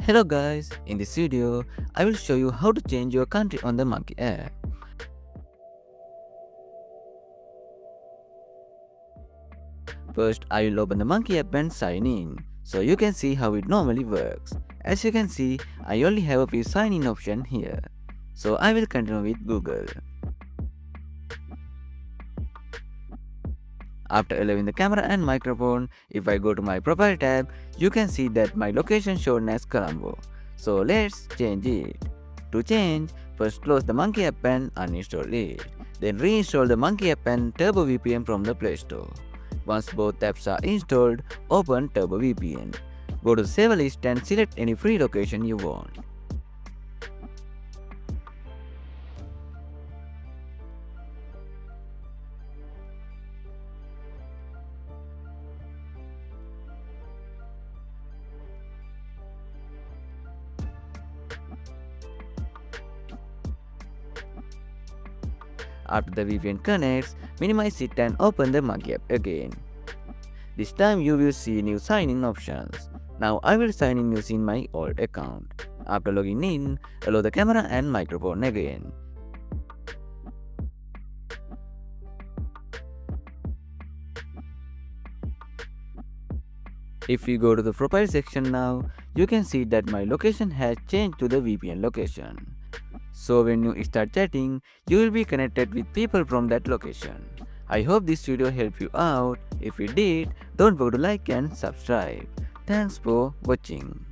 Hello guys, in this video, I will show you how to change your country on the Monkey app. First, I will open the Monkey app and sign in, so you can see how it normally works. As you can see, I only have a few sign in options here. So I will continue with Google. After allowing the camera and microphone, if I go to my profile tab, you can see that my location shown as Colombo. So let's change it. To change, first close the Monkey app and uninstall it. Then reinstall the Monkey app and Turbo VPN from the Play Store. Once both apps are installed, open Turbo VPN. Go to the Save list and select any free location you want. After the VPN connects, minimize it and open the Monkey app again. This time you will see new sign-in options. Now I will sign in using my old account. After logging in, allow the camera and microphone again. If we go to the profile section now, you can see that my location has changed to the VPN location. So when you start chatting, you will be connected with people from that location. I hope this video helped you out. If it did, don't forget to like and subscribe. Thanks for watching.